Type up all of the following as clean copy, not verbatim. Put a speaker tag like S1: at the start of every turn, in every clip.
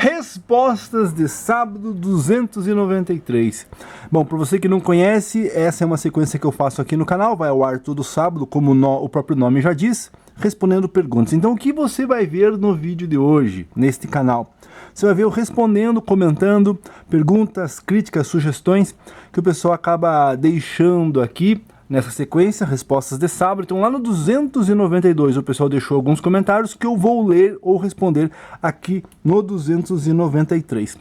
S1: Respostas de sábado 293. Bom, para você que não conhece, essa é uma sequência que eu faço aqui no canal, vai ao ar todo sábado, como o próprio nome já diz, respondendo perguntas. Então o que você vai ver no vídeo de hoje, neste canal? Você vai ver eu respondendo, comentando, perguntas, críticas, sugestões que o pessoal acaba deixando aqui nessa sequência, respostas de sábado. Então lá no 292 o pessoal deixou alguns comentários que eu vou ler ou responder aqui no 293.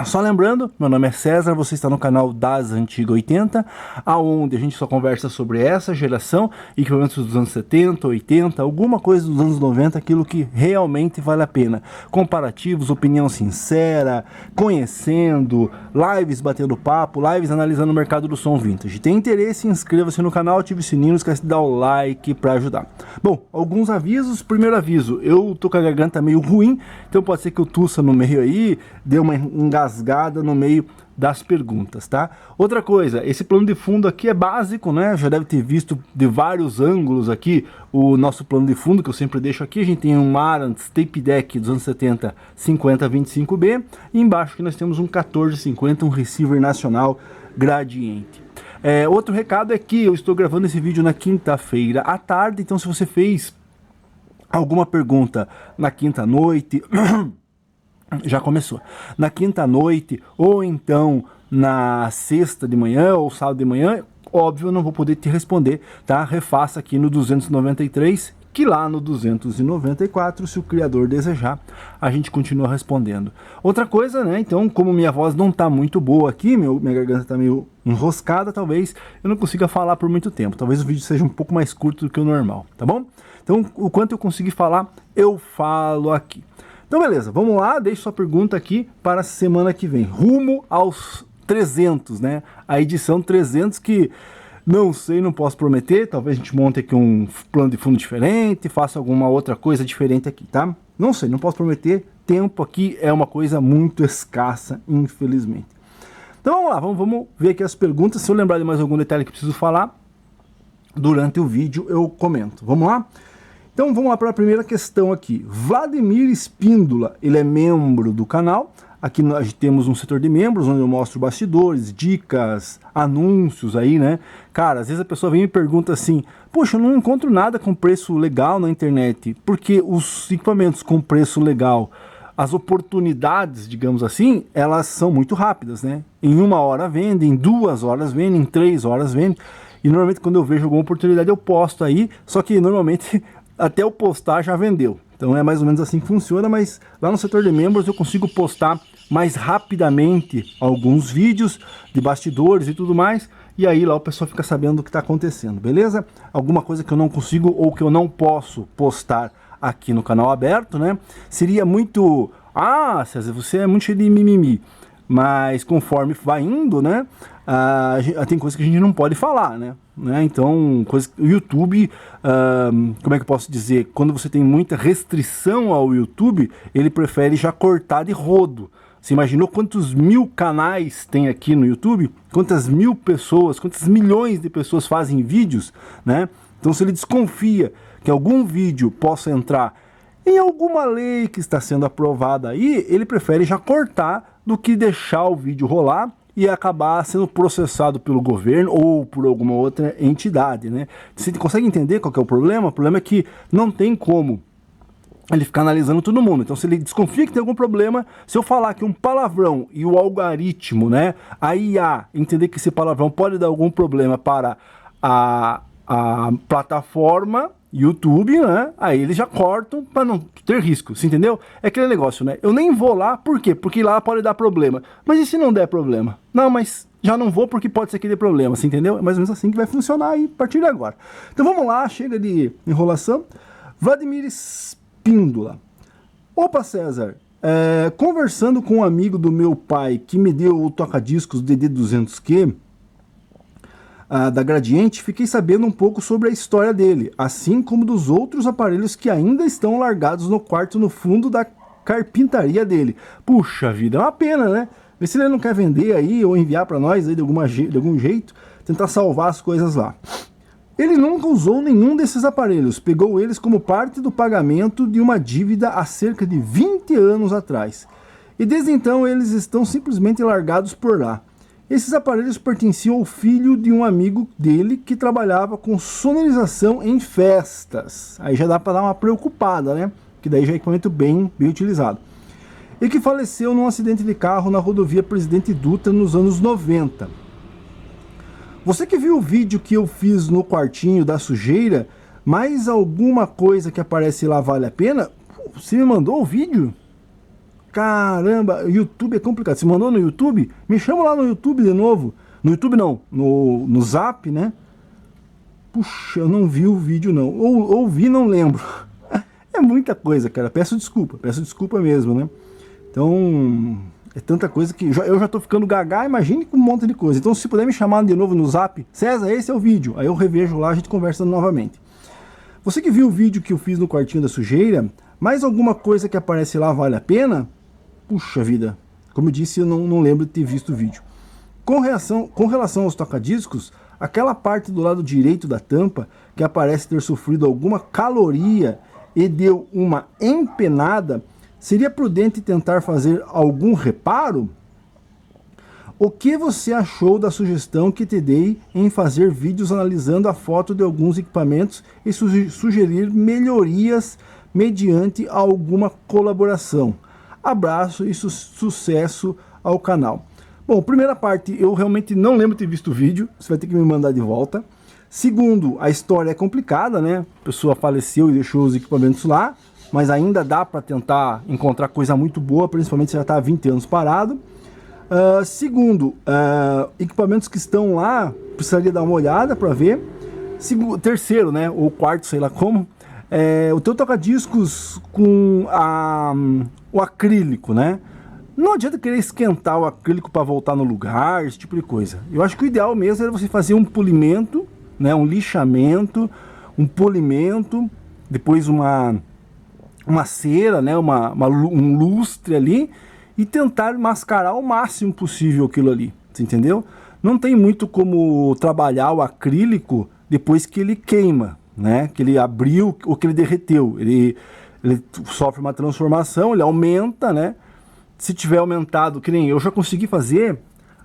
S1: Só lembrando, meu nome é César, você está no canal Das Antigas 80, aonde a gente só conversa sobre essa geração, equipamentos dos anos 70, 80, alguma coisa dos anos 90, aquilo que realmente vale a pena. Comparativos, opinião sincera, conhecendo, lives batendo papo, lives analisando o mercado do som vintage. Tem interesse? Inscreva-se no canal, ative o sininho, não esquece de dar o like para ajudar. Bom, alguns avisos. Primeiro aviso, eu tô com a garganta meio ruim, então pode ser que eu tussa no meio aí, dê uma engasgada no meio das perguntas, tá? Outra coisa, esse plano de fundo aqui é básico, né? Já deve ter visto de vários ângulos aqui o nosso plano de fundo, que eu sempre deixo aqui. A gente tem um Marantz Tape Deck dos anos 70 5025B, e embaixo que nós temos um 1450, um receiver nacional gradiente. Outro recado é que eu estou gravando esse vídeo na quinta-feira à tarde, então se você fez alguma pergunta na quinta noite... já começou. Na quinta noite, ou então na sexta de manhã, ou sábado de manhã, óbvio, eu não vou poder te responder, tá? Refaça aqui no 293, que lá no 294, se o criador desejar, a gente continua respondendo. Outra coisa, né? Então, como minha voz não tá muito boa aqui, minha garganta tá meio enroscada, talvez eu não consiga falar por muito tempo. Talvez o vídeo seja um pouco mais curto do que o normal, tá bom? Então, o quanto eu conseguir falar, eu falo aqui. Então beleza, vamos lá, deixe sua pergunta aqui para a semana que vem, rumo aos 300, né? A edição 300 que não sei, não posso prometer, talvez a gente monte aqui um plano de fundo diferente, faça alguma outra coisa diferente aqui, tá? Não sei, não posso prometer, tempo aqui é uma coisa muito escassa, infelizmente. Então vamos lá, vamos ver aqui as perguntas, se eu lembrar de mais algum detalhe que preciso falar, durante o vídeo eu comento. Vamos lá? Então vamos lá para a primeira questão aqui. Vladimir Espíndola, ele é membro do canal. Aqui nós temos um setor de membros, onde eu mostro bastidores, dicas, anúncios aí, né? Cara, às vezes a pessoa vem e me pergunta assim, poxa, eu não encontro nada com preço legal na internet, porque os equipamentos com preço legal, as oportunidades, digamos assim, elas são muito rápidas, né? Em 1 hora vende, em 2 horas vende, em 3 horas vende. E normalmente quando eu vejo alguma oportunidade eu posto aí, só que normalmente... até eu postar já vendeu. Então é mais ou menos assim que funciona, mas lá no setor de membros eu consigo postar mais rapidamente alguns vídeos de bastidores e tudo mais, e aí lá o pessoal fica sabendo o que está acontecendo, beleza? Alguma coisa que eu não consigo ou que eu não posso postar aqui no canal aberto, né? Seria muito... ah, César, você é muito cheio de mimimi. Mas conforme vai indo, né, tem coisas que a gente não pode falar, né? Então, o YouTube, como é que eu posso dizer? Quando você tem muita restrição ao YouTube, ele prefere já cortar de rodo. Você imaginou quantos 1000 canais tem aqui no YouTube? Quantas 1000 pessoas, quantas milhões de pessoas fazem vídeos, né? Então, se ele desconfia que algum vídeo possa entrar em alguma lei que está sendo aprovada aí, ele prefere já cortar do que deixar o vídeo rolar e acabar sendo processado pelo governo ou por alguma outra entidade, né? Você consegue entender qual que é o problema? O problema é que não tem como ele ficar analisando todo mundo. Então, se ele desconfia que tem algum problema, se eu falar que um palavrão e o algoritmo, né, a IA, entender que esse palavrão pode dar algum problema para a plataforma YouTube, né? Aí eles já cortam para não ter risco, você entendeu? É aquele negócio, né? Eu nem vou lá, por quê? Porque lá pode dar problema. Mas e se não der problema? Não, mas já não vou porque pode ser que dê problema, você entendeu? É mais ou menos assim que vai funcionar aí a partir de agora. Então vamos lá, chega de enrolação. Vladimir Espíndola. Opa, César, conversando com um amigo do meu pai que me deu o toca-discos DD200Q, da Gradiente, fiquei sabendo um pouco sobre a história dele, assim como dos outros aparelhos que ainda estão largados no quarto no fundo da carpintaria dele. Puxa vida, é uma pena, né? Vê se ele não quer vender aí ou enviar para nós aí de algum jeito, tentar salvar as coisas lá. Ele nunca usou nenhum desses aparelhos, pegou eles como parte do pagamento de uma dívida há cerca de 20 anos atrás. E desde então eles estão simplesmente largados por lá. Esses aparelhos pertenciam ao filho de um amigo dele que trabalhava com sonorização em festas. Aí já dá para dar uma preocupada, né? Que daí já é equipamento bem utilizado. E que faleceu num acidente de carro na rodovia Presidente Dutra nos anos 90. Você que viu o vídeo que eu fiz no quartinho da sujeira, mais alguma coisa que aparece lá vale a pena? Você me mandou o vídeo? Caramba, YouTube é complicado. Você mandou no YouTube? Me chama lá no YouTube de novo. No YouTube não, no Zap, né? Puxa, eu não vi o vídeo não. Ou vi, não lembro. É muita coisa, cara. Peço desculpa mesmo, né? Então, é tanta coisa que eu já tô ficando gaga, imagine com um monte de coisa. Então, se puder me chamar de novo no Zap, César, esse é o vídeo. Aí eu revejo lá, a gente conversa novamente. Você que viu o vídeo que eu fiz no quartinho da sujeira, mais alguma coisa que aparece lá vale a pena? Puxa vida, como eu disse, eu não lembro de ter visto o vídeo. Com relação aos tocadiscos, aquela parte do lado direito da tampa que aparece ter sofrido alguma caloria e deu uma empenada, seria prudente tentar fazer algum reparo? O que você achou da sugestão que te dei em fazer vídeos analisando a foto de alguns equipamentos e sugerir melhorias mediante alguma colaboração? Abraço e sucesso ao canal. Bom, primeira parte, eu realmente não lembro de ter visto o vídeo, você vai ter que me mandar de volta. Segundo, a história é complicada, né? A pessoa faleceu e deixou os equipamentos lá, mas ainda dá para tentar encontrar coisa muito boa, principalmente se já está há 20 anos parado. Segundo, equipamentos que estão lá, precisaria dar uma olhada para ver. Terceiro, né, ou quarto, sei lá como, o teu toca-discos com o acrílico, né? Não adianta querer esquentar o acrílico para voltar no lugar, esse tipo de coisa. Eu acho que o ideal mesmo era você fazer um polimento, né, um lixamento, um polimento, depois uma cera, né, um lustre ali, e tentar mascarar o máximo possível aquilo ali, você entendeu? Não tem muito como trabalhar o acrílico depois que ele queima, né, que ele abriu ou que ele derreteu. Ele sofre uma transformação, ele aumenta, né? Se tiver aumentado, que nem eu já consegui fazer,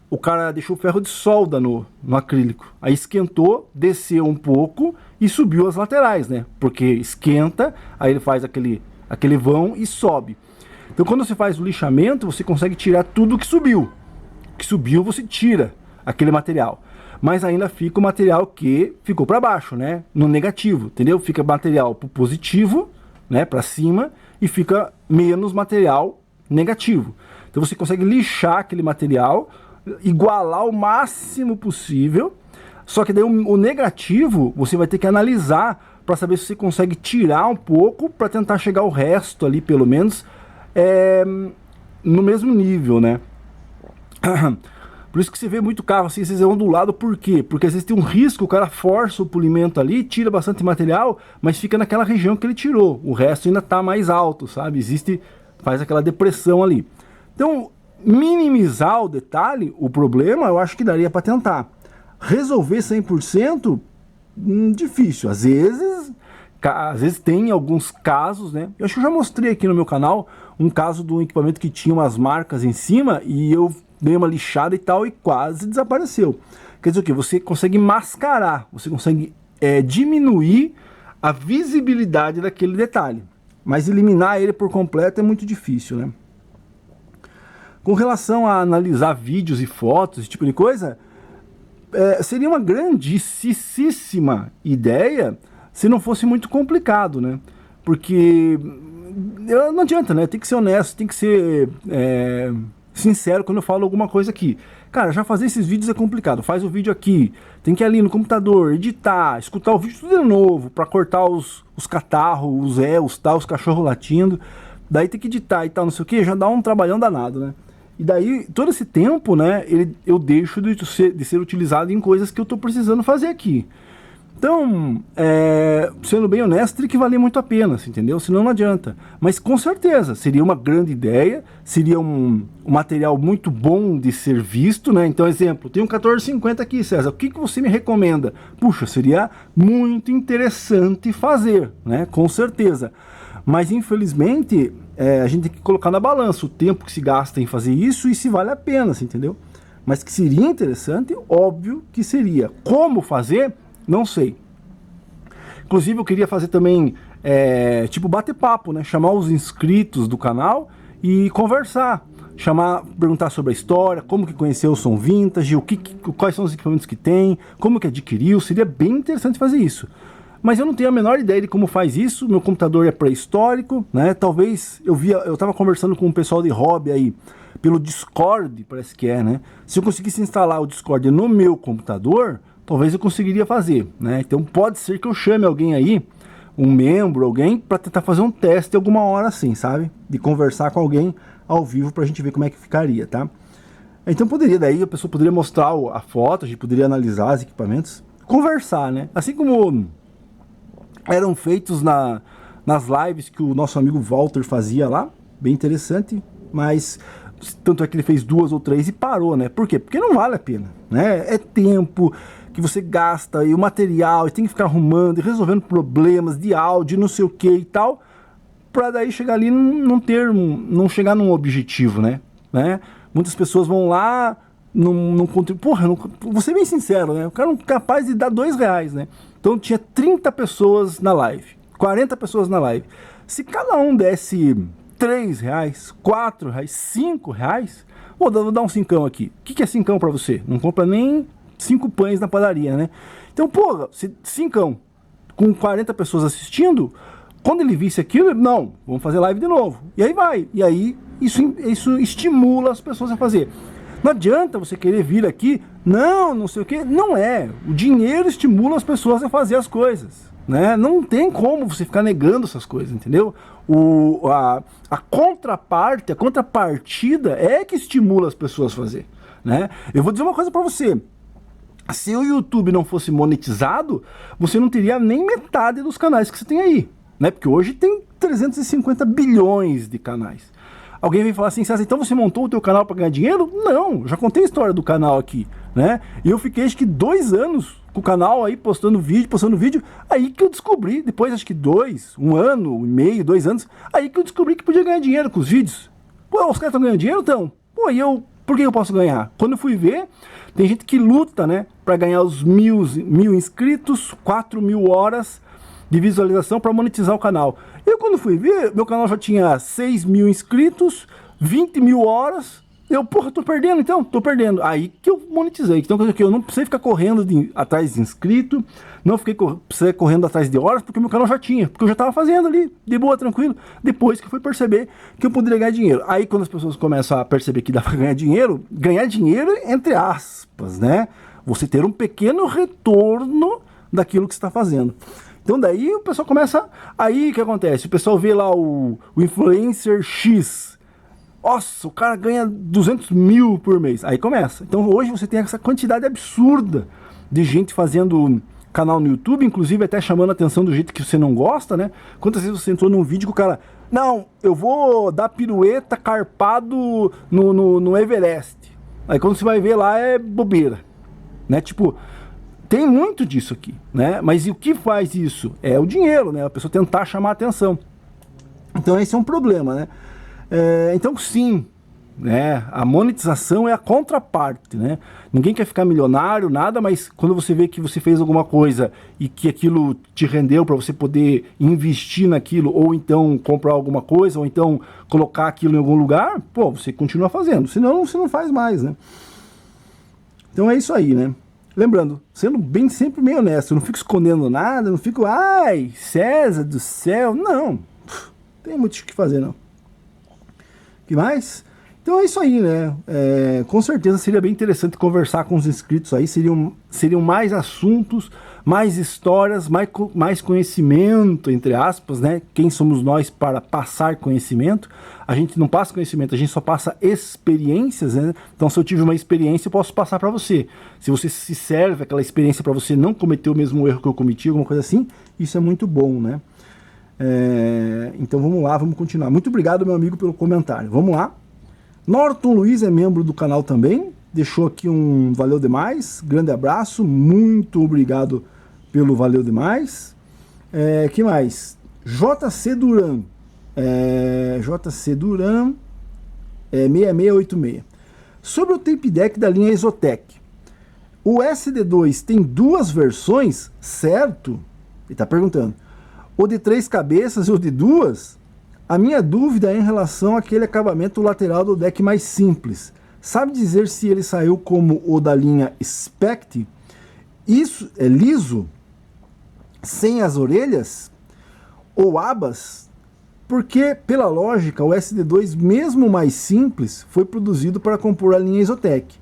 S1: o cara deixou ferro de solda no acrílico. Aí esquentou, desceu um pouco e subiu as laterais, né? Porque esquenta, aí ele faz aquele vão e sobe. Então quando você faz o lixamento, você consegue tirar tudo que subiu. O que subiu você tira aquele material. Mas ainda fica o material que ficou para baixo, né? No negativo, entendeu? Fica material pro positivo, né? Para cima, e fica menos material negativo. Então você consegue lixar aquele material, igualar o máximo possível, só que daí o negativo você vai ter que analisar para saber se você consegue tirar um pouco para tentar chegar ao resto ali, pelo menos, no mesmo nível, né? Por isso que você vê muito carro assim, vocês ondulado, por quê? Porque às vezes tem um risco, o cara força o polimento ali, tira bastante material, mas fica naquela região que ele tirou, o resto ainda está mais alto, sabe? Faz aquela depressão ali. Então, minimizar o detalhe, o problema, eu acho que daria para tentar. Resolver 100%, difícil. Às vezes tem alguns casos, né? Eu acho que eu já mostrei aqui no meu canal um caso de um equipamento que tinha umas marcas em cima e eu dei uma lixada e tal e quase desapareceu. Quer dizer o que? Você consegue mascarar, você consegue diminuir a visibilidade daquele detalhe. Mas eliminar ele por completo é muito difícil, né? Com relação a analisar vídeos e fotos, esse tipo de coisa, seria uma grandíssima ideia se não fosse muito complicado, né? Porque não adianta, né? Tem que ser honesto, tem que ser sincero quando eu falo alguma coisa aqui. Cara, já fazer esses vídeos é complicado. Faz o vídeo aqui, tem que ir ali no computador, editar, escutar o vídeo tudo de novo, para cortar os catarros, os cachorros latindo. Daí tem que editar e tal, não sei o que, já dá um trabalhão danado, né? E daí, todo esse tempo, né, eu deixo de ser utilizado em coisas que eu tô precisando fazer aqui. Então, sendo bem honesto, teria que valer muito a pena, entendeu? Senão não adianta. Mas com certeza, seria uma grande ideia, seria um material muito bom de ser visto, né? Então, exemplo, tem um 1450 aqui, César, o que você me recomenda? Puxa, seria muito interessante fazer, né? Com certeza. Mas infelizmente a gente tem que colocar na balança o tempo que se gasta em fazer isso e se vale a pena, você entendeu? Mas que seria interessante, óbvio que seria. Como fazer, não sei. Inclusive eu queria fazer também tipo bate-papo, né? Chamar os inscritos do canal e conversar. Perguntar sobre a história, como que conheceu o som vintage, quais são os equipamentos que tem, como que adquiriu. Seria bem interessante fazer isso. Mas eu não tenho a menor ideia de como faz isso. Meu computador é pré-histórico, né? Talvez eu tava conversando com um pessoal de hobby aí pelo Discord, parece que né? Se eu conseguisse instalar o Discord no meu computador, talvez eu conseguiria fazer, né? Então pode ser que eu chame alguém aí, um membro, alguém, para tentar fazer um teste alguma hora assim, sabe? De conversar com alguém ao vivo pra gente ver como é que ficaria, tá? Então daí a pessoa poderia mostrar a foto, a gente poderia analisar os equipamentos, conversar, né? Assim como eram feitos nas lives que o nosso amigo Walter fazia lá, bem interessante, mas tanto é que ele fez 2 ou 3 e parou, né? Por quê? Porque não vale a pena, né? É tempo que você gasta e o material, e tem que ficar arrumando e resolvendo problemas de áudio, não sei o que e tal, pra daí chegar ali e não chegar num objetivo, né? Muitas pessoas vão lá, não contribuem. Porra, vou ser bem sincero, né? O cara não é capaz de dar R$2, né? Então tinha 30 pessoas na live, 40 pessoas na live. Se cada um desse R$3, R$4, R$5, vou dar um cincão aqui. O que é cincão pra você? Não compra nem 5 pães na padaria, né? Então, porra, cincão com 40 pessoas assistindo, quando ele visse aquilo, não, vamos fazer live de novo. E aí vai. E aí isso estimula as pessoas a fazer. Não adianta você querer vir aqui, não sei o que. Não é. O dinheiro estimula as pessoas a fazer as coisas, né? Não tem como você ficar negando essas coisas, entendeu? A contrapartida é que estimula as pessoas a fazer, né? Eu vou dizer uma coisa pra você. Se o YouTube não fosse monetizado, você não teria nem metade dos canais que você tem aí, né? Porque hoje tem 350 bilhões de canais. Alguém vem falar assim, César, então você montou o teu canal para ganhar dinheiro? Não, já contei a história do canal aqui, né? E eu fiquei acho que 2 anos com o canal aí postando vídeo, aí que eu descobri, depois acho que 1 ano e meio, 2 anos, aí que eu descobri que podia ganhar dinheiro com os vídeos. Pô, os caras estão ganhando dinheiro então? Pô, por que eu posso ganhar? Quando eu fui ver, tem gente que luta, né, para ganhar os 1.000 inscritos, 4.000 horas de visualização para monetizar o canal. Eu quando fui ver, meu canal já tinha 6.000 inscritos, 20.000 horas. Porra, tô perdendo então? Tô perdendo. Aí que eu monetizei. Então, quer dizer que eu não precisei ficar correndo atrás de inscrito, não precisei correndo atrás de horas, porque meu canal já tinha, porque eu já tava fazendo ali, de boa, tranquilo. Depois que eu fui perceber que eu poderia ganhar dinheiro. Aí quando as pessoas começam a perceber que dá pra ganhar dinheiro entre aspas, né? Você ter um pequeno retorno daquilo que você está fazendo. Então daí o pessoal começa... Aí o que acontece? O pessoal vê lá o influencer X. Nossa, o cara ganha 200 mil por mês. Aí começa. Então hoje você tem essa quantidade absurda de gente fazendo canal no YouTube, inclusive até chamando a atenção do jeito que você não gosta, né? Quantas vezes você entrou num vídeo que o cara... Não, eu vou dar pirueta carpado no Everest. Aí quando você vai ver lá é bobeira, né? Tipo... Tem muito disso aqui, né? Mas e o que faz isso? É o dinheiro, né? A pessoa tentar chamar a atenção. Então esse é um problema, né? Então sim, né? A monetização é a contraparte, né? Ninguém quer ficar milionário, nada, mas quando você vê que você fez alguma coisa e que aquilo te rendeu para você poder investir naquilo, ou então comprar alguma coisa, ou então colocar aquilo em algum lugar, pô, você continua fazendo, senão você não faz mais, né? Então é isso aí, né? Lembrando, sendo bem sempre meio honesto, eu não fico escondendo nada, não fico, ai, César do céu, não tem muito o que fazer, não. O que mais? Então é isso aí, né? Com certeza seria bem interessante conversar com os inscritos aí, seriam mais assuntos, mais histórias, mais conhecimento, entre aspas, né? Quem somos nós para passar conhecimento? A gente não passa conhecimento, a gente só passa experiências, né? Então se eu tive uma experiência, eu posso passar para você. Se você se serve aquela experiência para você não cometer o mesmo erro que eu cometi, alguma coisa assim, isso é muito bom, né? Então vamos lá, vamos continuar. Muito obrigado, meu amigo, pelo comentário. Vamos lá. Norton Luiz é membro do canal também, deixou aqui um valeu demais, grande abraço, muito obrigado pelo valeu demais. Que mais? JC Duran. JC Duran 6686. Sobre o tape deck da linha Exotec. O SD2 tem duas versões, certo? Ele está perguntando. O de 3 cabeças e o de 2? A minha dúvida é em relação àquele acabamento lateral do deck mais simples. Sabe dizer se ele saiu como o da linha Spect? Isso é liso? Sem as orelhas? Ou abas? Porque, pela lógica, o SD2, mesmo mais simples, foi produzido para compor a linha Exotec.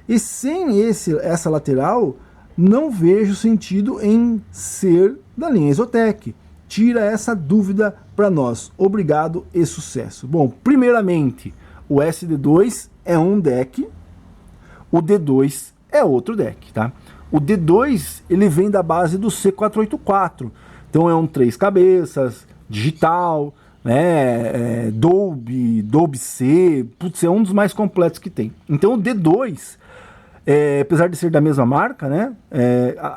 S1: E sem essa lateral, não vejo sentido em ser da linha Exotec. Tira essa dúvida para nós. Obrigado e sucesso. Bom, primeiramente, o SD2 é um deck, o D2 é outro deck, tá? O D2, ele vem da base do C484. Então é um 3 cabeças, digital, né, Dolby C, putz, é um dos mais completos que tem. Então o D2, apesar de ser da mesma marca, né,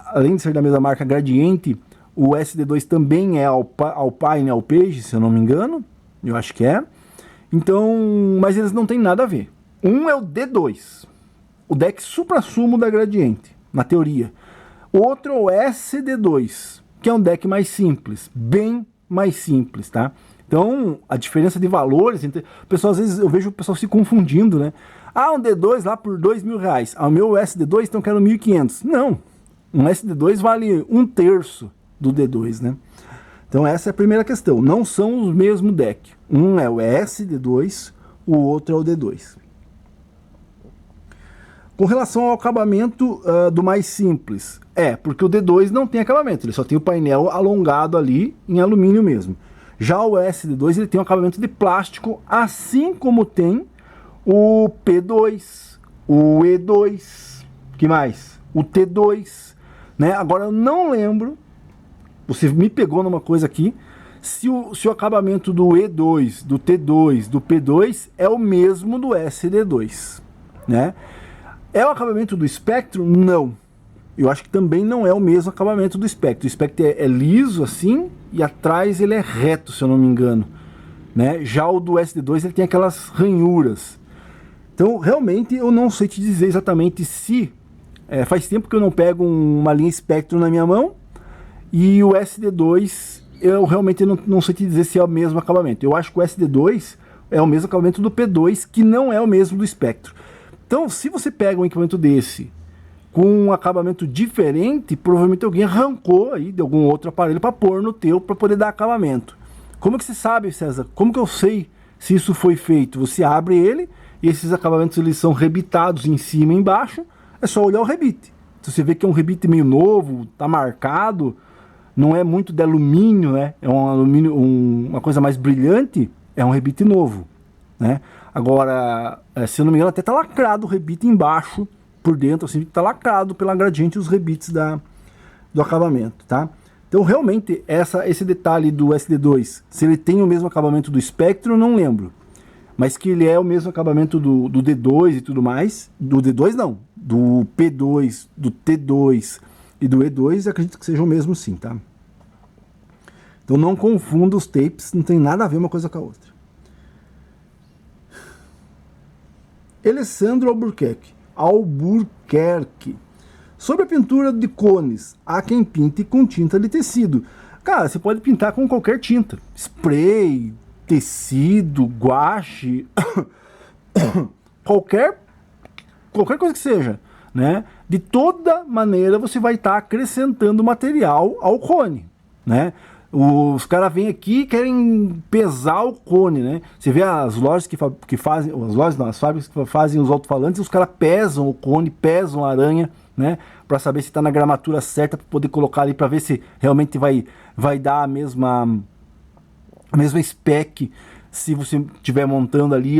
S1: além de ser da mesma marca Gradiente, o SD2 também é Alpine Alpage, se eu não me engano, eu acho que é. Então, mas eles não têm nada a ver. Um é o D2, o deck supra-sumo da Gradiente, na teoria. O outro é o SD2, que é um deck mais simples, bem mais simples, tá? Então, a diferença de valores, o pessoal, às vezes eu vejo o pessoal se confundindo, né? Ah, um D2 lá por R$2.000. Ah, o meu SD2, então eu quero 1.500. Não, um SD2 vale 1/3 do D2, né? Então essa é a primeira questão. Não são os mesmos deck. Um é o SD2, o outro é o D2. Com relação ao acabamento do mais simples, porque o D2 não tem acabamento, ele só tem o painel alongado ali em alumínio mesmo. Já o SD2 ele tem um acabamento de plástico, assim como tem o P2, o E2, que mais? O T2, né? Agora eu não lembro, você me pegou numa coisa aqui, se o acabamento do E2, do T2, do P2 é o mesmo do SD2, né? É o acabamento do Spectrum? Não. Eu acho que também não é o mesmo acabamento do Spectrum. O Spectrum é liso assim e atrás ele é reto, se eu não me engano, né? Já o do SD2 ele tem aquelas ranhuras. Então realmente eu não sei te dizer exatamente se... faz tempo que eu não pego uma linha Spectrum na minha mão e o SD2 eu realmente não sei te dizer se é o mesmo acabamento. Eu acho que o SD2 é o mesmo acabamento do P2, que não é o mesmo do Spectrum. Então, se você pega um equipamento desse com um acabamento diferente, provavelmente alguém arrancou aí de algum outro aparelho para pôr no teu para poder dar acabamento. Como que você sabe, César? Como que eu sei se isso foi feito? Você abre ele e esses acabamentos eles são rebitados em cima e embaixo. É só olhar o rebite. Se você vê que é um rebite meio novo, tá marcado, não é muito de alumínio, né? É um alumínio, uma coisa mais brilhante, é um rebite novo, né? Agora, se eu não me engano, até tá lacrado o rebite embaixo, por dentro, assim, tá lacrado pela Gradiente os rebites do acabamento, tá? Então, realmente, esse detalhe do SD2, se ele tem o mesmo acabamento do Spectrum, eu não lembro. Mas que ele é o mesmo acabamento do D2 e tudo mais, do D2 não, do P2, do T2 e do E2, acredito que sejam o mesmo sim, tá? Então não confunda os tapes, não tem nada a ver uma coisa com a outra. Alessandro Albuquerque. Sobre a pintura de cones, há quem pinte com tinta de tecido. Cara, você pode pintar com qualquer tinta. Spray, tecido, guache, qualquer coisa que seja, né? De toda maneira você vai estar acrescentando material ao cone, né? Os caras vêm aqui e querem pesar o cone, né? Você vê as lojas que fazem, as lojas não, as fábricas que fazem os alto-falantes, os caras pesam o cone, pesam a aranha, né? Para saber se está na gramatura certa, para poder colocar ali, para ver se realmente vai dar a mesma spec se você estiver montando ali.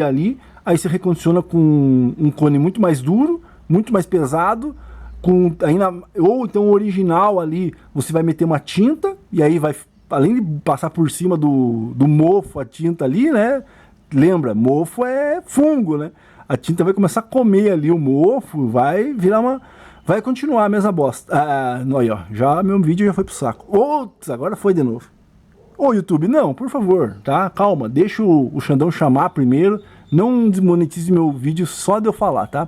S1: Aí você recondiciona com um cone muito mais duro, muito mais pesado, ou então o original ali, você vai meter uma tinta, e aí vai, além de passar por cima do mofo, a tinta ali, né? Lembra, mofo é fungo, né? A tinta vai começar a comer ali o mofo, vai continuar a mesma bosta. Aí, ó, já meu vídeo já foi pro saco. Outros, agora foi de novo. Ô YouTube, não, por favor, tá? Calma, deixa o Xandão chamar primeiro, não desmonetize meu vídeo só de eu falar, tá?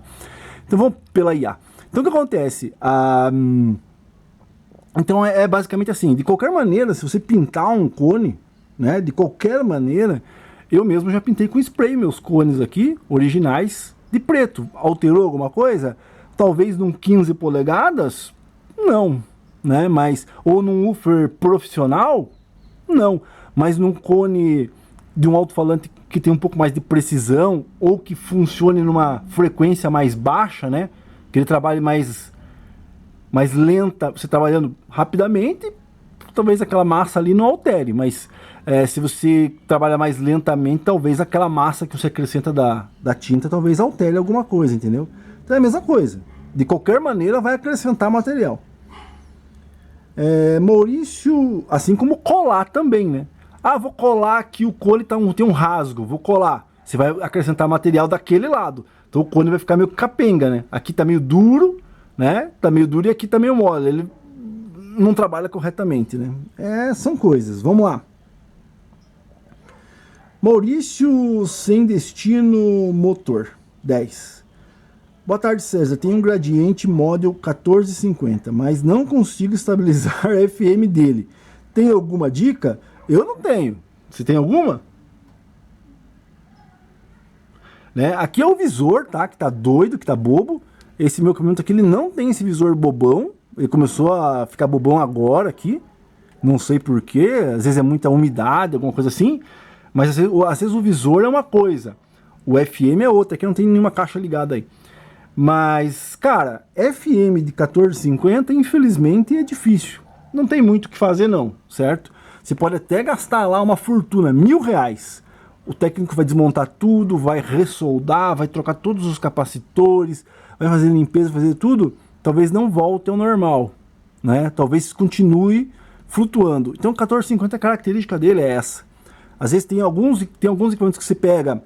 S1: Então vamos pela IA. Então o que acontece? Então é basicamente assim, de qualquer maneira, se você pintar um cone, né, de qualquer maneira, eu mesmo já pintei com spray meus cones aqui, originais, de preto. Alterou alguma coisa? Talvez num 15 polegadas? Não, né? Mas, ou num woofer profissional? Não. Mas num cone de um alto-falante que tem um pouco mais de precisão, ou que funcione numa frequência mais baixa, né? Que ele trabalhe mais lenta, você trabalhando rapidamente, talvez aquela massa ali não altere, mas se você trabalha mais lentamente, talvez aquela massa que você acrescenta da tinta, talvez altere alguma coisa, entendeu? Então é a mesma coisa. De qualquer maneira vai acrescentar material. Maurício, assim como colar também, né? Ah, vou colar aqui, o cone tem um rasgo, vou colar. Você vai acrescentar material daquele lado. Então o cone vai ficar meio capenga, né? Aqui tá meio duro, né? Tá meio duro e aqui tá meio mole. Ele não trabalha corretamente, né? São coisas. Vamos lá. Maurício Sem Destino Motor 10. Boa tarde, César. Tem um Gradiente Model 1450, mas não consigo estabilizar a FM dele. Tem alguma dica? Eu não tenho. Você tem alguma? Né? Aqui é o visor, tá? Que tá doido, que tá bobo. Esse meu caminhão aqui, ele não tem esse visor bobão. Ele começou a ficar bobão agora aqui. Não sei porquê. Às vezes é muita umidade, alguma coisa assim. Mas às vezes o visor é uma coisa. O FM é outra. Aqui não tem nenhuma caixa ligada aí. Mas, cara, FM de 1450, infelizmente, é difícil. Não tem muito o que fazer não, certo? Você pode até gastar lá uma fortuna, R$1000. O técnico vai desmontar tudo, vai ressoldar, vai trocar todos os capacitores, vai fazer limpeza, fazer tudo. Talvez não volte ao normal, né? Talvez continue flutuando. Então, 1450, a característica dele é essa. Às vezes tem alguns equipamentos que você pega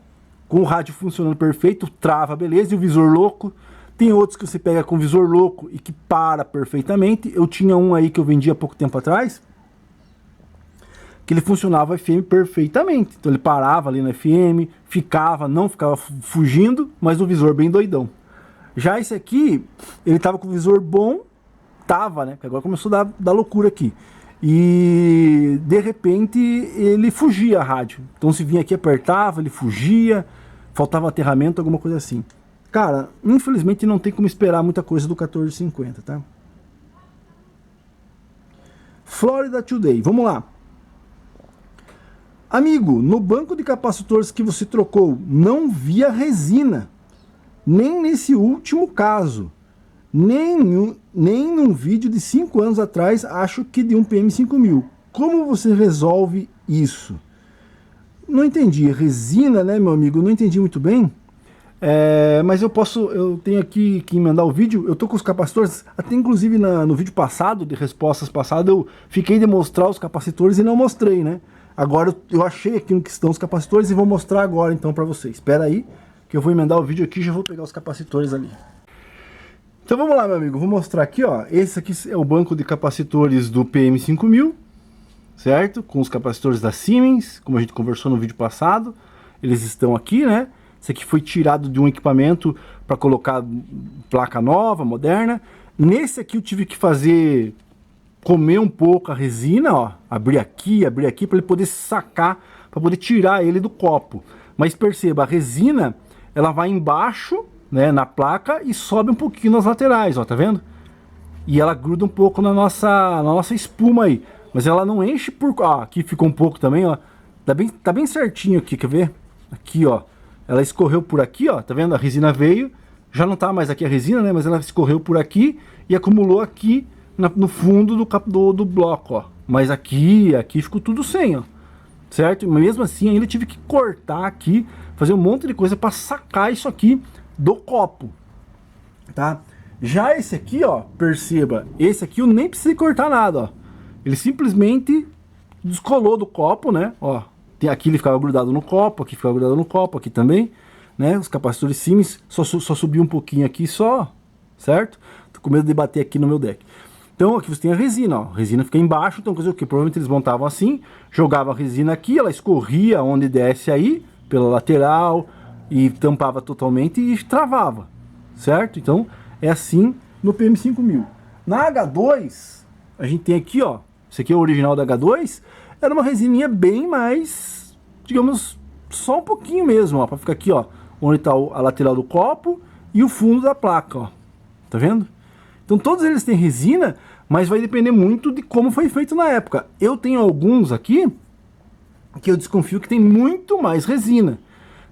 S1: com o rádio funcionando perfeito, trava, beleza, e o visor louco. Tem outros que você pega com o visor louco e que para perfeitamente. Eu tinha um aí que eu vendi há pouco tempo atrás, que ele funcionava FM perfeitamente. Então ele parava ali no FM, não ficava fugindo, mas o visor bem doidão. Já esse aqui, ele tava com o visor bom, né? Porque agora começou a dar loucura aqui. E de repente ele fugia a rádio. Então se vinha aqui, apertava, ele fugia, faltava aterramento, alguma coisa assim. Cara, infelizmente não tem como esperar muita coisa do 1450, tá? Florida Today, vamos lá. Amigo, no banco de capacitores que você trocou, não via resina. Nem nesse último caso. Nem num vídeo de 5 anos atrás, acho que de um PM5000. Como você resolve isso? Não entendi. Resina, né, meu amigo? Não entendi muito bem. Mas eu tenho aqui que emendar o vídeo. Eu tô com os capacitores, até inclusive no vídeo passado, de respostas passadas, eu fiquei de mostrar os capacitores e não mostrei, né? Agora eu achei aqui no que estão os capacitores e vou mostrar agora então para vocês. Espera aí, que eu vou emendar o vídeo aqui e já vou pegar os capacitores ali. Então vamos lá, meu amigo, vou mostrar aqui, ó. Esse aqui é o banco de capacitores do PM5000, certo? Com os capacitores da Siemens, como a gente conversou no vídeo passado. Eles estão aqui, né? Esse aqui foi tirado de um equipamento para colocar placa nova, moderna. Nesse aqui eu tive que comer um pouco a resina, ó, abrir aqui para ele poder sacar, para poder tirar ele do copo. Mas perceba, a resina, ela vai embaixo, né, na placa e sobe um pouquinho nas laterais, ó, tá vendo? E ela gruda um pouco na nossa espuma aí, mas ela não enche aqui ficou um pouco também, ó. Tá bem certinho aqui, quer ver? Aqui, ó. Ela escorreu por aqui, ó, tá vendo? A resina veio, já não tá mais aqui a resina, né, mas ela escorreu por aqui e acumulou aqui no fundo do bloco, ó. Mas aqui ficou tudo sem, ó. Certo? Mas mesmo assim ainda tive que cortar aqui, fazer um monte de coisa para sacar isso aqui do copo, tá? Já esse aqui, ó, perceba, esse aqui eu nem precisei cortar nada, ó. Ele simplesmente descolou do copo, né? Ó, aqui ele ficava grudado no copo, aqui ficava grudado no copo, aqui também, né? Os capacitores Siemens só subiu um pouquinho aqui só, certo? Tô com medo de bater aqui no meu deck. Então aqui você tem a resina, ó. A resina fica embaixo, então quer dizer o quê? Provavelmente eles montavam assim, jogavam a resina aqui, ela escorria onde desce aí, pela lateral, e tampava totalmente e travava, certo? Então é assim no PM5000. Na H2, a gente tem aqui, ó, esse aqui é o original da H2, era uma resininha bem mais, digamos, só um pouquinho mesmo, ó, pra ficar aqui, ó, onde tá a lateral do copo e o fundo da placa, ó, tá vendo? Então todos eles têm resina, mas vai depender muito de como foi feito na época. Eu tenho alguns aqui que eu desconfio que tem muito mais resina,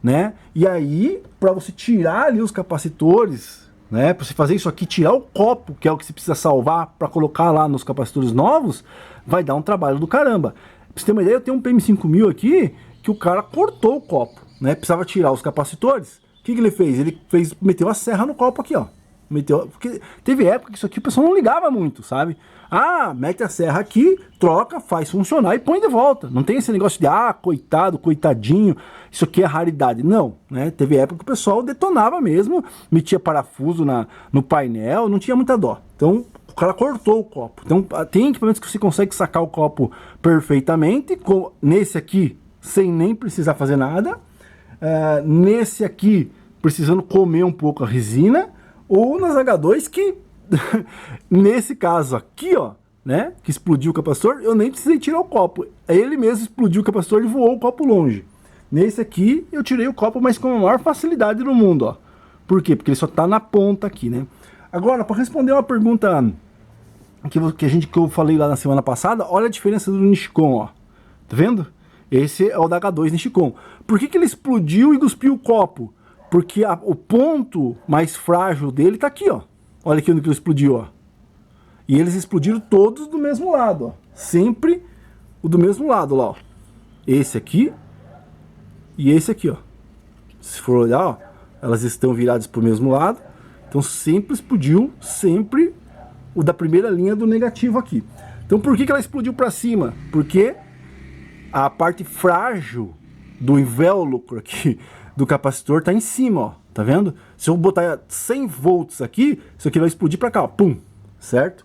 S1: né? E aí, para você tirar ali os capacitores, né? Para você fazer isso aqui, tirar o copo, que é o que você precisa salvar para colocar lá nos capacitores novos, vai dar um trabalho do caramba. Pra você ter uma ideia, eu tenho um PM5000 aqui que o cara cortou o copo, né? Precisava tirar os capacitores. O que ele fez? Ele meteu a serra no copo aqui, ó. Porque teve época que isso aqui o pessoal não ligava muito, sabe? Ah, mete a serra aqui, troca, faz funcionar e põe de volta. Não tem esse negócio de, coitado, coitadinho, isso aqui é raridade. Não, né? Teve época que o pessoal detonava mesmo, metia parafuso no painel, não tinha muita dó. Então, o cara cortou o copo. Então, tem equipamentos que você consegue sacar o copo perfeitamente, nesse aqui, sem nem precisar fazer nada. Nesse aqui, precisando comer um pouco a resina. Ou nas H2 que, nesse caso aqui, ó, né, que explodiu o capacitor, eu nem precisei tirar o copo. Ele mesmo explodiu o capacitor e voou o copo longe. Nesse aqui, eu tirei o copo, mas com a maior facilidade do mundo, ó. Por quê? Porque ele só tá na ponta aqui, né? Agora, para responder uma pergunta que eu falei lá na semana passada, olha a diferença do Nichicon, ó. Tá vendo? Esse é o da H2 Nichicon. Por que ele explodiu e cuspiu o copo? Porque o ponto mais frágil dele tá aqui, ó. Olha aqui onde que ele explodiu, ó. E eles explodiram todos do mesmo lado, ó. Sempre o do mesmo lado, lá, ó. Esse aqui e esse aqui, ó. Se for olhar, ó, elas estão viradas pro mesmo lado. Então sempre explodiu, sempre o da primeira linha do negativo aqui. Então por que ela explodiu para cima? Porque a parte frágil do invólucro aqui do capacitor tá em cima, ó, tá vendo? Se eu botar 100 volts aqui, isso aqui vai explodir para cá, ó, pum, certo?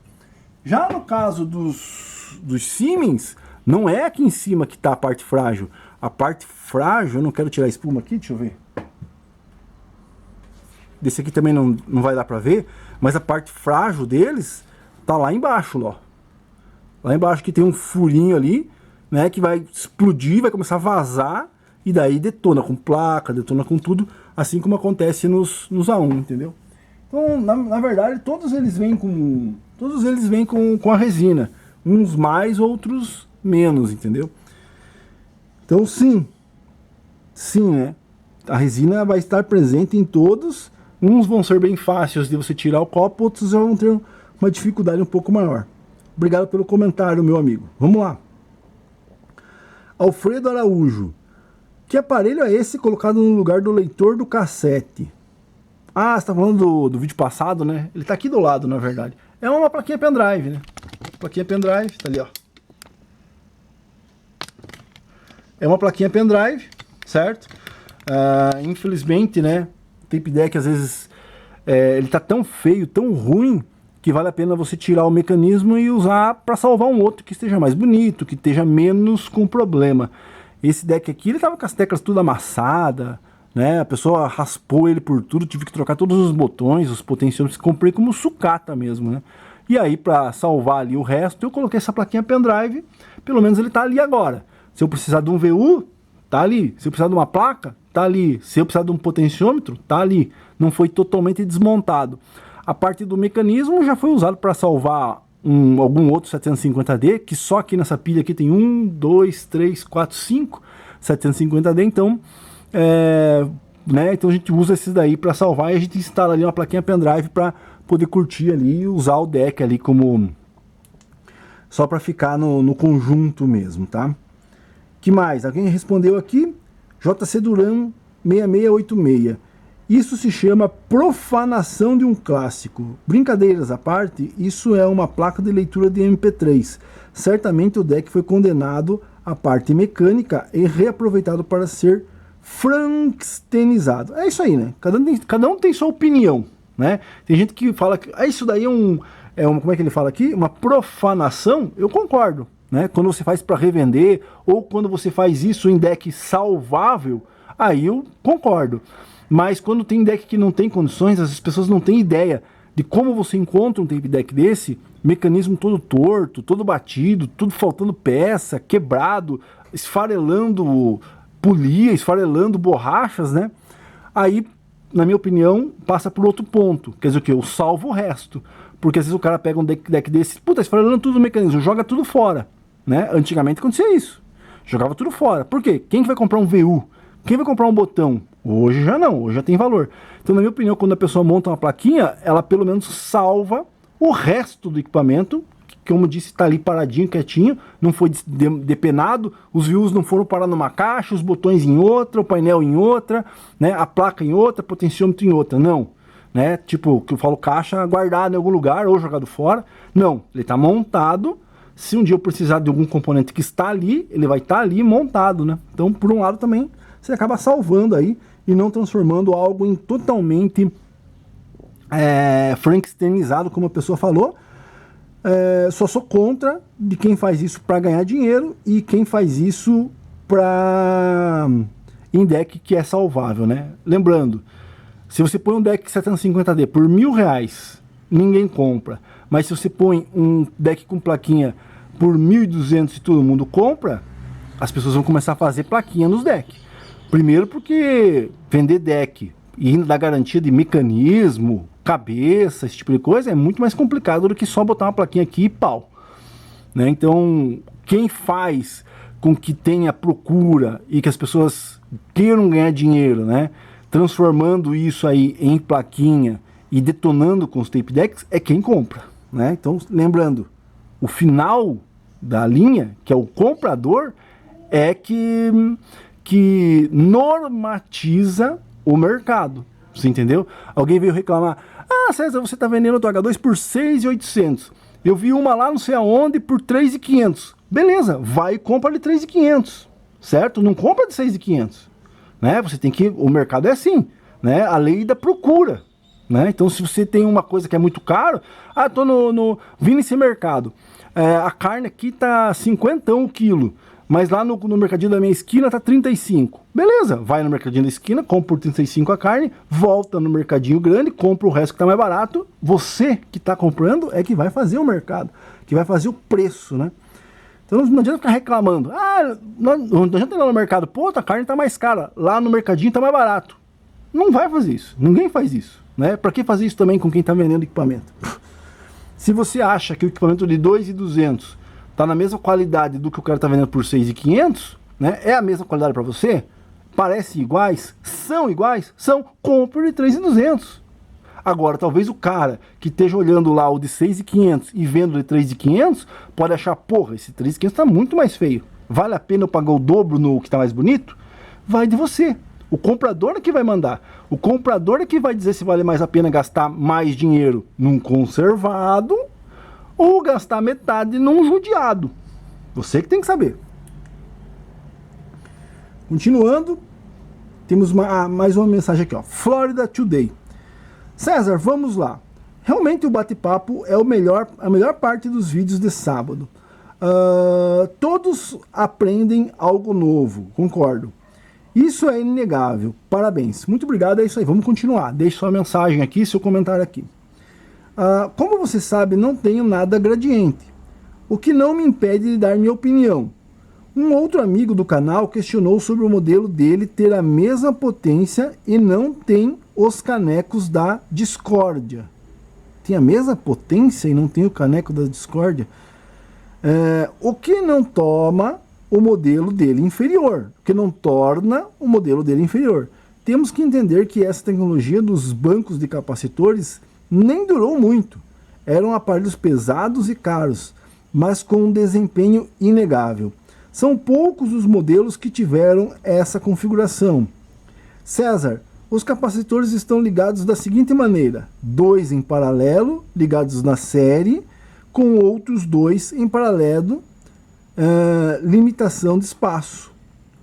S1: Já no caso dos Siemens, não é aqui em cima que tá a parte frágil. A parte frágil, eu não quero tirar a espuma aqui, deixa eu ver. Desse aqui também não vai dar para ver, mas a parte frágil deles tá lá embaixo, ó. Lá embaixo que tem um furinho ali, né, que vai explodir, vai começar a vazar. E daí detona com placa, detona com tudo, assim como acontece nos A1, entendeu? Então, na verdade, todos eles vêm com a resina. Uns mais, outros menos, entendeu? Então, sim, né? A resina vai estar presente em todos. Uns vão ser bem fáceis de você tirar o copo, outros vão ter uma dificuldade um pouco maior. Obrigado pelo comentário, meu amigo. Vamos lá. Alfredo Araújo. Que aparelho é esse colocado no lugar do leitor do cassete? Ah, você está falando do vídeo passado, né? Ele está aqui do lado, na verdade. É uma plaquinha pendrive, né? Plaquinha pendrive, tá ali, ó. É uma plaquinha pendrive, certo? Infelizmente, né? O tape deck, às vezes, ele tá tão feio, tão ruim, que vale a pena você tirar o mecanismo e usar para salvar um outro que esteja mais bonito, que esteja menos com problema. Esse deck aqui, ele tava com as teclas tudo amassada, né? A pessoa raspou ele por tudo, tive que trocar todos os botões, os potenciômetros, comprei como sucata mesmo, né? E aí, para salvar ali o resto, eu coloquei essa plaquinha pendrive, pelo menos ele tá ali agora. Se eu precisar de um VU, tá ali. Se eu precisar de uma placa, tá ali. Se eu precisar de um potenciômetro, tá ali. Não foi totalmente desmontado. A parte do mecanismo já foi usado para salvar algum outro 750D, que só aqui nessa pilha aqui tem 1, 2, 3, 4, 5 750D, então né, então a gente usa esses daí para salvar e a gente instala ali uma plaquinha pendrive para poder curtir ali e usar o deck ali como só para ficar no conjunto mesmo, tá? Que mais? Alguém respondeu aqui? JC Duran 6686. Isso se chama profanação de um clássico. Brincadeiras à parte, isso é uma placa de leitura de MP3. Certamente o deck foi condenado à parte mecânica e reaproveitado para ser frankensteinizado. É isso aí, né? Cada um tem sua opinião, né? Tem gente que fala que isso daí como é que ele fala aqui? Uma profanação, eu concordo, né? Quando você faz para revender, ou quando você faz isso em deck salvável, aí eu concordo. Mas quando tem deck que não tem condições, as pessoas não têm ideia de como você encontra um tape deck desse, mecanismo todo torto, todo batido, tudo faltando peça, quebrado, esfarelando polia, esfarelando borrachas, né? Aí, na minha opinião, passa por outro ponto. Quer dizer o quê? Eu salvo o resto. Porque às vezes o cara pega um deck desse, puta, esfarelando tudo o mecanismo, joga tudo fora, né? Antigamente acontecia isso. Jogava tudo fora. Por quê? Quem que vai comprar um VU? Quem vai comprar um botão? Hoje já não, hoje já tem valor. Então, na minha opinião, quando a pessoa monta uma plaquinha, ela pelo menos salva o resto do equipamento, que, como disse, está ali paradinho, quietinho, não foi depenado, os VUs não foram parar numa caixa, os botões em outra, o painel em outra, né, a placa em outra, potenciômetro em outra, não. Né, tipo, que eu falo caixa guardado em algum lugar ou jogado fora, não, ele está montado. Se um dia eu precisar de algum componente que está ali, ele vai estar ali montado, né? Então, por um lado também, você acaba salvando aí e não transformando algo em totalmente frankensteinizado, como a pessoa falou. Só sou contra de quem faz isso para ganhar dinheiro e quem faz isso para em deck que é salvável, né? Lembrando, se você põe um deck 750D por R$1.000, ninguém compra. Mas se você põe um deck com plaquinha por 1.200 e todo mundo compra, as pessoas vão começar a fazer plaquinha nos decks. Primeiro porque vender deck e ainda dar garantia de mecanismo, cabeça, esse tipo de coisa, é muito mais complicado do que só botar uma plaquinha aqui e pau. Né? Então, quem faz com que tenha procura e que as pessoas queiram ganhar dinheiro, né? Transformando isso aí em plaquinha e detonando com os tape decks, é quem compra. Né? Então, lembrando, o final da linha, que é o comprador, é que normatiza o mercado. Você entendeu? Alguém veio reclamar: ah, César, você está vendendo o H2 por 6.800. Eu vi uma lá não sei aonde por 3.500. Beleza, vai e compra de 3.500. Certo? Não compra de 6.500. Né? Você tem que... O mercado é assim. Né? A lei da procura. Né? Então, se você tem uma coisa que é muito caro, tô vindo nesse mercado, a carne aqui tá 50 o quilo, mas lá no mercadinho da minha esquina tá 35. Beleza, vai no mercadinho da esquina, compra por 35 a carne, volta no mercadinho grande, compra o resto que tá mais barato. Você que tá comprando é que vai fazer o mercado, que vai fazer o preço, né? Então não adianta ficar reclamando. Não adianta ir lá no mercado, pô, a carne tá mais cara, lá no mercadinho tá mais barato. Não vai fazer isso, ninguém faz isso. Né? Para que fazer isso também com quem está vendendo equipamento? Se você acha que o equipamento de 2.200 está na mesma qualidade do que o cara está vendendo por 6.500, né? É a mesma qualidade para você? Parece iguais? São iguais? São. Compre de 3.200. Agora, talvez o cara que esteja olhando lá o de 6.500 e vendo de 3.500 pode achar, porra, esse 3.500 está muito mais feio. Vale a pena eu pagar o dobro no que está mais bonito? Vai de você. O comprador é que vai mandar. O comprador é que vai dizer se vale mais a pena gastar mais dinheiro num conservado ou gastar metade num judiado. Você que tem que saber. Continuando, temos mais uma mensagem aqui, ó. Florida Today. César, vamos lá. Realmente o bate-papo é a melhor parte dos vídeos de sábado. Todos aprendem algo novo, concordo. Isso é inegável. Parabéns. Muito obrigado, é isso aí. Vamos continuar. Deixe sua mensagem aqui, seu comentário aqui. Como você sabe, não tenho nada gradiente, o que não me impede de dar minha opinião. Um outro amigo do canal questionou sobre o modelo dele ter a mesma potência e não tem os canecos da discórdia. Tem a mesma potência e não tem o caneco da discórdia? O que não toma o modelo dele inferior, que não torna o modelo dele inferior. Temos que entender que essa tecnologia dos bancos de capacitores nem durou muito. Eram aparelhos pesados e caros, mas com um desempenho inegável. São poucos os modelos que tiveram essa configuração. César, os capacitores estão ligados da seguinte maneira: 2 em paralelo, ligados na série, com outros 2 em paralelo, limitação de espaço,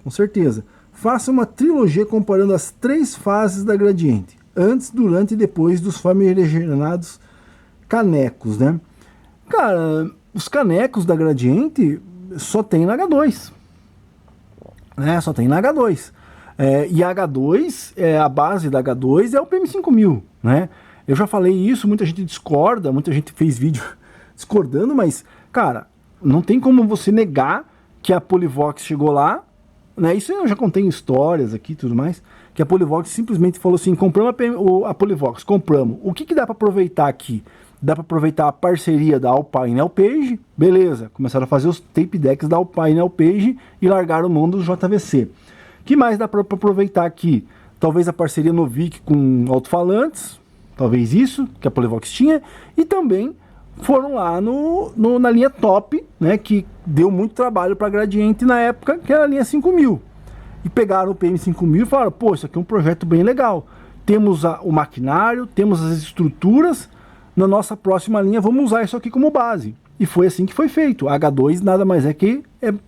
S1: com certeza. Faça uma trilogia comparando as 3 fases da gradiente, antes, durante e depois dos famigerados canecos, né? Cara, os canecos da Gradiente só tem na H2, né? Só tem na H2. E a H2, a base da H2 é o PM5000, né? Eu já falei isso, muita gente discorda, muita gente fez vídeo discordando, mas, cara, não tem como você negar que a Polivox chegou lá, né? Isso eu já contei em histórias aqui e tudo mais, que a Polivox simplesmente falou assim, compramos a Polivox, compramos. O que dá para aproveitar aqui? Dá para aproveitar a parceria da Alpine Elpage, beleza, começaram a fazer os tape decks da Alpine Elpage e largaram o mão do JVC. Que mais dá para aproveitar aqui? Talvez a parceria Novik com alto-falantes, talvez isso, que a Polivox tinha, e também foram lá na linha top, né, que deu muito trabalho para a Gradiente na época, que era a linha 5000. E pegaram o PM5000 e falaram, pô, isso aqui é um projeto bem legal. Temos o maquinário, temos as estruturas, na nossa próxima linha vamos usar isso aqui como base. E foi assim que foi feito. A H2 nada mais é que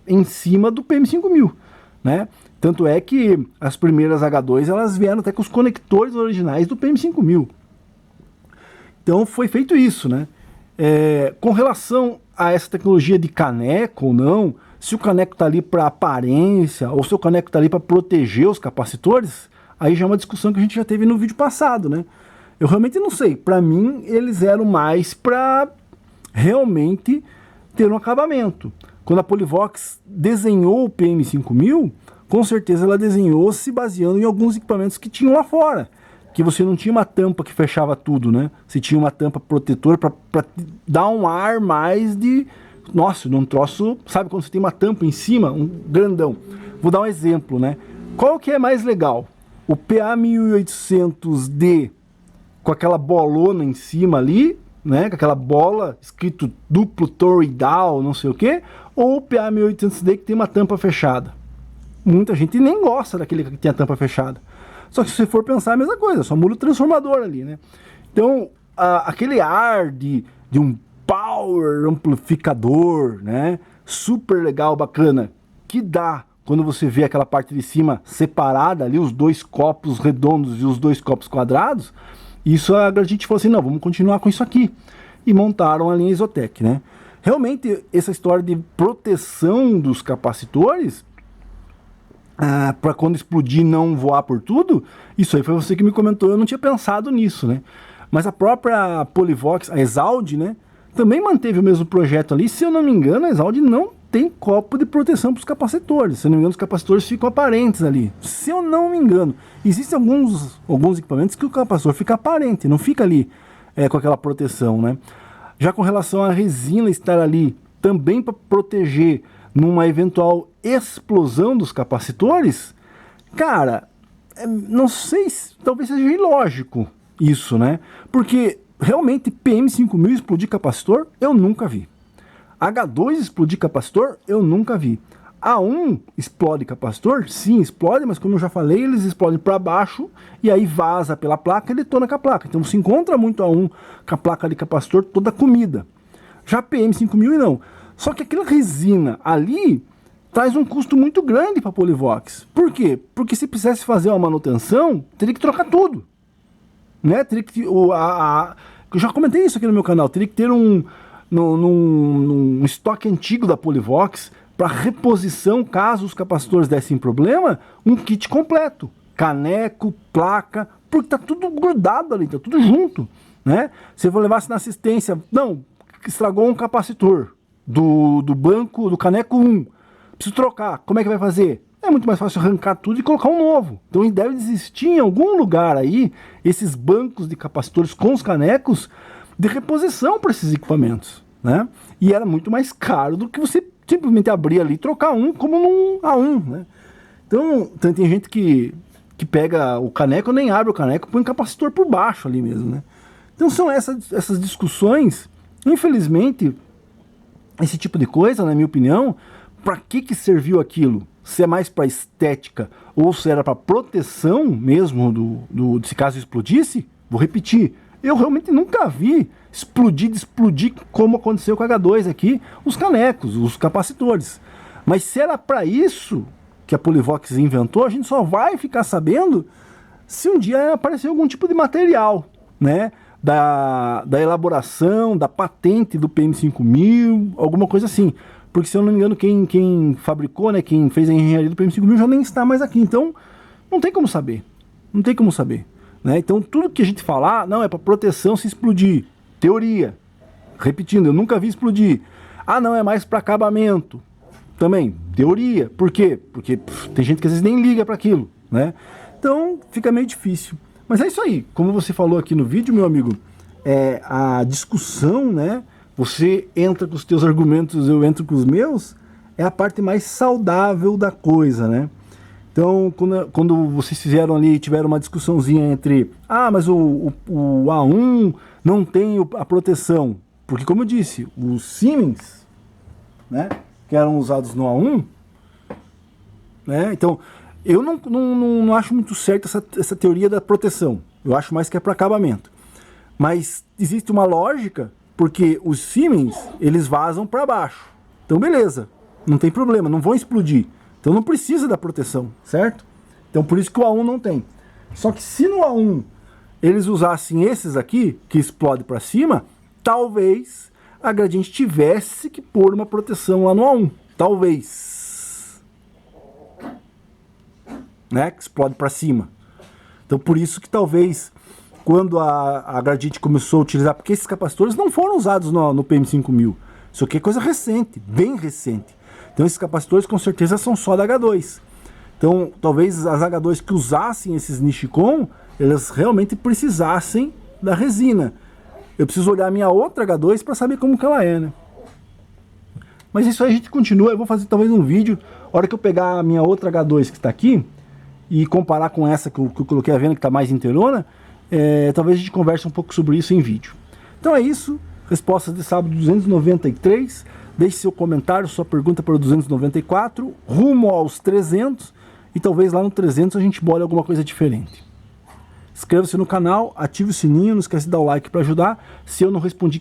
S1: em cima do PM5000, né? Tanto é que as primeiras H2 elas vieram até com os conectores originais do PM5000. Então foi feito isso, né? Com relação a essa tecnologia de caneco ou não, se o caneco está ali para aparência ou se o caneco está ali para proteger os capacitores, aí já é uma discussão que a gente já teve no vídeo passado, né? Eu realmente não sei. Para mim, eles eram mais para realmente ter um acabamento. Quando a Polivox desenhou o PM5000, com certeza ela desenhou se baseando em alguns equipamentos que tinham lá fora. Que você não tinha uma tampa que fechava tudo, né? Você tinha uma tampa protetora para dar um ar mais de... Nossa, num troço... Sabe quando você tem uma tampa em cima? Um grandão. Vou dar um exemplo, né? Qual que é mais legal? O PA1800D com aquela bolona em cima ali, né, com aquela bola escrito duplo toroidal, não sei o que, ou o PA1800D que tem uma tampa fechada. Muita gente nem gosta daquele que tem a tampa fechada. Só que se você for pensar é a mesma coisa, só muda o transformador ali, né? Então, aquele ar de um power amplificador, né, super legal, bacana, que dá quando você vê aquela parte de cima separada ali, os dois copos redondos e os dois copos quadrados, isso a gente falou assim, não, vamos continuar com isso aqui. E montaram a linha Isotec, né? Realmente, essa história de proteção dos capacitores, para quando explodir não voar por tudo, isso aí foi você que me comentou, eu não tinha pensado nisso, né? Mas a própria Polivox, a Exaud, né, também manteve o mesmo projeto ali. Se eu não me engano, a Exaud não tem copo de proteção para os capacitores. Se eu não me engano, os capacitores ficam aparentes ali. Se eu não me engano, existem alguns equipamentos que o capacitor fica aparente, não fica ali com aquela proteção, né? Já com relação à resina estar ali também para proteger numa eventual explosão dos capacitores, cara, não sei, talvez seja ilógico isso, né? Porque realmente PM5000 explodir capacitor, eu nunca vi. H2 explodir capacitor, eu nunca vi. A1 explode capacitor? Sim, explode, mas como eu já falei, eles explodem para baixo e aí vaza pela placa e detona com a placa. Então se encontra muito A1 com a placa de capacitor toda comida. Já PM5000 não. Só que aquela resina ali traz um custo muito grande para a Polivox. Por quê? Porque se precisasse fazer uma manutenção, teria que trocar tudo. Né? Teria que, eu já comentei isso aqui no meu canal, teria que ter num estoque antigo da Polivox, para reposição, caso os capacitores dessem problema, um kit completo. Caneco, placa, porque tá tudo grudado ali, tá tudo junto, né? Se eu levasse na assistência, não, estragou um capacitor do banco, do caneco 1, preciso trocar, como é que vai fazer? É muito mais fácil arrancar tudo e colocar um novo. Então deve existir em algum lugar aí, esses bancos de capacitores com os canecos, de reposição para esses equipamentos, né? E era muito mais caro do que você simplesmente abrir ali e trocar um como num A1, né? Então tem gente que pega o caneco, nem abre o caneco, põe um capacitor por baixo ali mesmo, né? Então são essas discussões, infelizmente, esse tipo de coisa, na minha opinião, para que serviu aquilo? Se é mais para estética ou se era para proteção mesmo se caso explodisse, vou repetir, eu realmente nunca vi explodir como aconteceu com a H2 aqui, os canecos, os capacitores. Mas se era para isso que a Polivox inventou, a gente só vai ficar sabendo se um dia aparecer algum tipo de material, né, da elaboração, da patente do PM5000, alguma coisa assim. Porque, se eu não me engano, quem fabricou, né, quem fez a engenharia do PM5000 já nem está mais aqui. Então, não tem como saber. Não tem como saber. Né? Então, tudo que a gente falar, não, é para proteção se explodir. Teoria. Repetindo, eu nunca vi explodir. Ah, não, é mais para acabamento. Também, teoria. Por quê? Porque tem gente que às vezes nem liga para aquilo, né? Então, fica meio difícil. Mas é isso aí. Como você falou aqui no vídeo, meu amigo, a discussão, né? Você entra com os teus argumentos, eu entro com os meus, é a parte mais saudável da coisa, né? Então, quando vocês fizeram ali, tiveram uma discussãozinha entre, ah, mas o A1 não tem a proteção. Porque, como eu disse, os Siemens, né, que eram usados no A1, né, então, eu não acho muito certo essa teoria da proteção. Eu acho mais que é para acabamento. Mas existe uma lógica, porque os Siemens, eles vazam para baixo. Então, beleza, não tem problema, não vão explodir. Então não precisa da proteção, certo? Então por isso que o A1 não tem. Só que se no A1 eles usassem esses aqui, que explodem para cima, talvez a Gradiente tivesse que pôr uma proteção lá no A1. Talvez. Né? Que explode para cima. Então por isso que talvez, quando a Gradiente começou a utilizar, porque esses capacitores não foram usados no PM5000. Isso aqui é coisa recente, bem recente. Então esses capacitores com certeza são só da H2. Então talvez as H2 que usassem esses Nichicon, elas realmente precisassem da resina. Eu preciso olhar a minha outra H2 para saber como que ela é, né? Mas isso aí a gente continua, eu vou fazer talvez um vídeo, a hora que eu pegar a minha outra H2 que está aqui, e comparar com essa que eu coloquei a venda, que está mais inteirona, talvez a gente converse um pouco sobre isso em vídeo. Então é isso, respostas de sábado 293, deixe seu comentário, sua pergunta para o 294, rumo aos 300, e talvez lá no 300 a gente bole alguma coisa diferente. Inscreva-se no canal, ative o sininho, não esquece de dar o like para ajudar. Se eu não respondi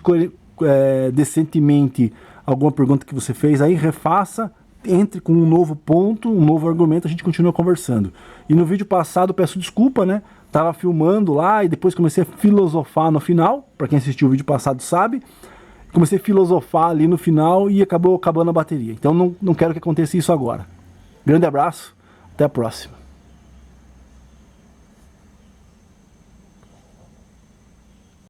S1: decentemente alguma pergunta que você fez, aí refaça, entre com um novo ponto, um novo argumento, a gente continua conversando. E no vídeo passado, peço desculpa, né? Tava filmando lá e depois comecei a filosofar no final, para quem assistiu o vídeo passado sabe. Comecei a filosofar ali no final e acabou acabando a bateria. Então não quero que aconteça isso agora. Grande abraço, até a próxima.